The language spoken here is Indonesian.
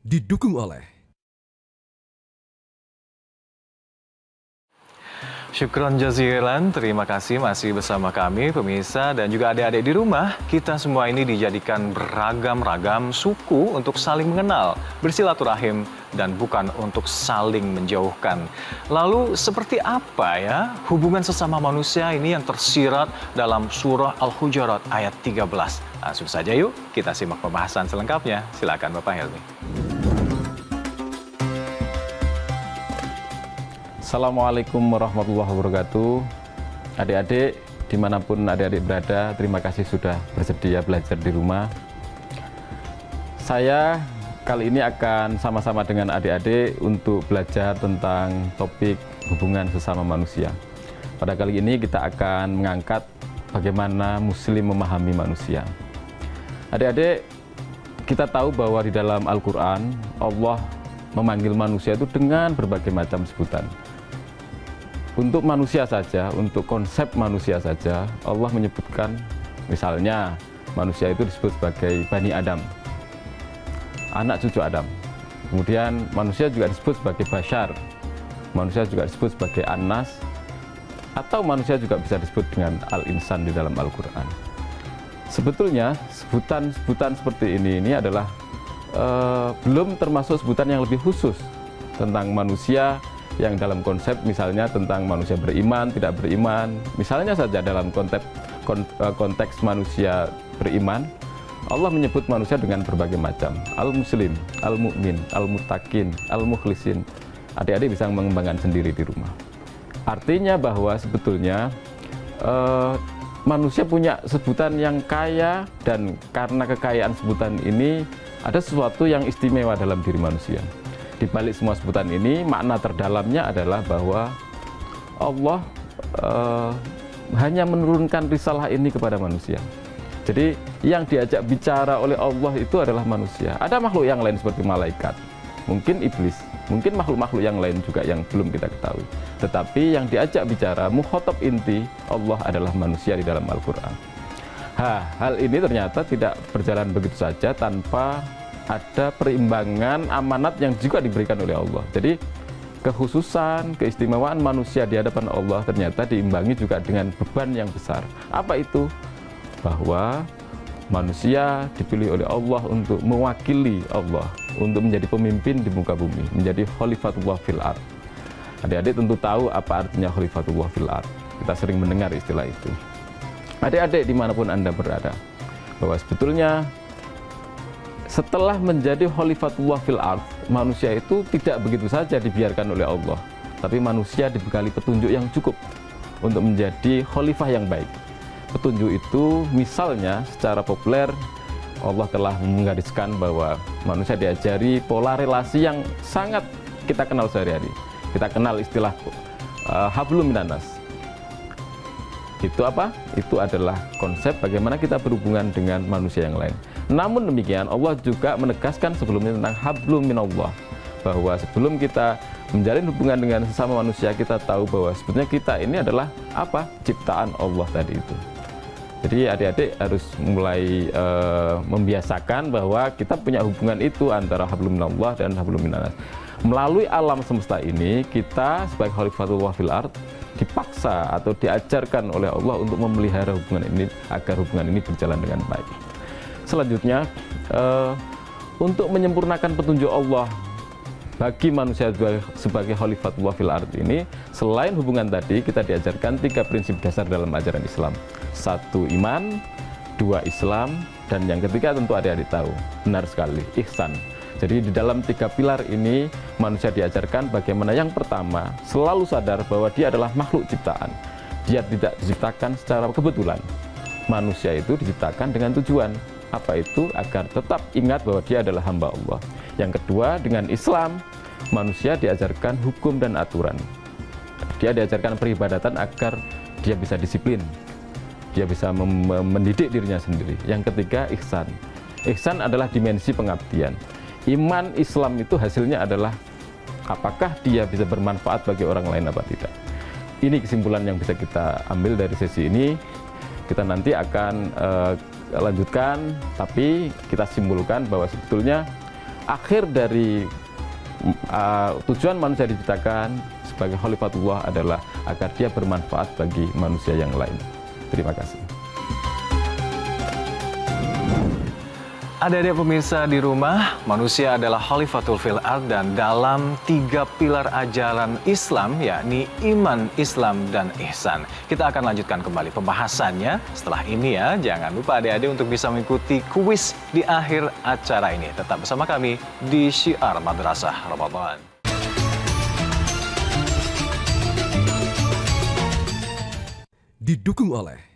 didukung oleh Syukron jazilan, terima kasih masih bersama kami pemirsa dan juga adik-adik di rumah. Kita semua ini dijadikan beragam-ragam suku untuk saling mengenal, bersilaturahim dan bukan untuk saling menjauhkan. Lalu seperti apa ya hubungan sesama manusia ini yang tersirat dalam surah Al-Hujurat ayat 13. Langsung saja yuk kita simak pembahasan selengkapnya. Silakan Bapak Helmi. Assalamualaikum warahmatullahi wabarakatuh. Adik-adik, dimanapun adik-adik berada, terima kasih sudah bersedia belajar di rumah. Saya kali ini akan sama-sama dengan adik-adik untuk belajar tentang topik hubungan sesama manusia. Pada kali ini kita akan mengangkat bagaimana Muslim memahami manusia. Adik-adik, kita tahu bahwa di dalam Al-Quran, Allah memanggil manusia itu dengan berbagai macam sebutan. Untuk manusia saja, untuk konsep manusia saja, Allah menyebutkan misalnya manusia itu disebut sebagai Bani Adam, anak cucu Adam. Kemudian manusia juga disebut sebagai Bashar, manusia juga disebut sebagai An-Nas, atau manusia juga bisa disebut dengan Al-Insan di dalam Al-Quran. Sebetulnya sebutan-sebutan seperti ini adalah belum termasuk sebutan yang lebih khusus tentang manusia yang dalam konsep misalnya tentang manusia beriman, tidak beriman. Misalnya saja dalam konteks manusia beriman, Allah menyebut manusia dengan berbagai macam. Al-Muslim, Al-Mu'min, Al-Muttaqin, Al-Mukhlisin. Adik-adik bisa mengembangkan sendiri di rumah. Artinya bahwa sebetulnya manusia punya sebutan yang kaya, dan karena kekayaan sebutan ini ada sesuatu yang istimewa dalam diri manusia. Di balik semua sebutan ini, makna terdalamnya adalah bahwa Allah hanya menurunkan risalah ini kepada manusia. Jadi yang diajak bicara oleh Allah itu adalah manusia. Ada makhluk yang lain seperti malaikat, mungkin iblis, mungkin makhluk-makhluk yang lain juga yang belum kita ketahui. Tetapi yang diajak bicara, mukhatab inti Allah adalah manusia di dalam Al-Quran. Hal ini ternyata tidak berjalan begitu saja tanpa ada perimbangan amanat yang juga diberikan oleh Allah. Jadi kekhususan, keistimewaan manusia di hadapan Allah ternyata diimbangi juga dengan beban yang besar. Apa itu? Bahwa manusia dipilih oleh Allah untuk mewakili Allah, untuk menjadi pemimpin di muka bumi, menjadi khalifatullah fil ard. Adik-adik tentu tahu apa artinya khalifatullah fil ard. Kita sering mendengar istilah itu. Adik-adik dimanapun Anda berada, bahwa sebetulnya setelah menjadi khalifatullah fil ard, manusia itu tidak begitu saja dibiarkan oleh Allah, tapi manusia dibekali petunjuk yang cukup untuk menjadi khalifah yang baik. Petunjuk itu misalnya secara populer Allah telah menggariskan bahwa manusia diajari pola relasi yang sangat kita kenal sehari-hari. Kita kenal istilah hablum minanas. Itu apa? Itu adalah konsep bagaimana kita berhubungan dengan manusia yang lain. Namun demikian, Allah juga menegaskan sebelumnya tentang hablum minallah, bahwa sebelum kita menjalin hubungan dengan sesama manusia, kita tahu bahwa sebetulnya kita ini adalah apa? Ciptaan Allah tadi itu. Jadi adik-adik harus mulai membiasakan bahwa kita punya hubungan itu antara hablum minallah dan hablum minanas. Melalui alam semesta ini, kita sebagai khalifatullah fil ard dipaksa atau diajarkan oleh Allah untuk memelihara hubungan ini agar hubungan ini berjalan dengan baik. Selanjutnya, untuk menyempurnakan petunjuk Allah bagi manusia sebagai khalifatullah fil ard ini, selain hubungan tadi, kita diajarkan 3 prinsip dasar dalam ajaran Islam. 1 iman, 2 Islam, dan yang ketiga tentu adik-adik tahu, benar sekali, ihsan. Jadi di dalam 3 pilar ini, manusia diajarkan bagaimana yang pertama, selalu sadar bahwa dia adalah makhluk ciptaan. Dia tidak diciptakan secara kebetulan. Manusia itu diciptakan dengan tujuan. Apa itu? Agar tetap ingat bahwa dia adalah hamba Allah. Yang kedua, dengan Islam, manusia diajarkan hukum dan aturan. Dia diajarkan peribadatan agar dia bisa disiplin, dia bisa mendidik dirinya sendiri. Yang ketiga, ihsan. Ihsan adalah dimensi pengabdian. Iman Islam itu hasilnya adalah apakah dia bisa bermanfaat bagi orang lain apa tidak. Ini kesimpulan yang bisa kita ambil dari sesi ini. Kita nanti akan lanjutkan, tapi kita simpulkan bahwa sebetulnya akhir dari tujuan manusia diciptakan sebagai khalifatullah adalah agar dia bermanfaat bagi manusia yang lain. Terima kasih. Adik-adik pemirsa di rumah, manusia adalah khalifatul fil ard dan dalam 3 pilar ajaran Islam, yakni iman, Islam, dan ihsan. Kita akan lanjutkan kembali pembahasannya setelah ini ya. Jangan lupa adik-adik untuk bisa mengikuti kuis di akhir acara ini. Tetap bersama kami di Syiar Madrasah Ramadan. Didukung oleh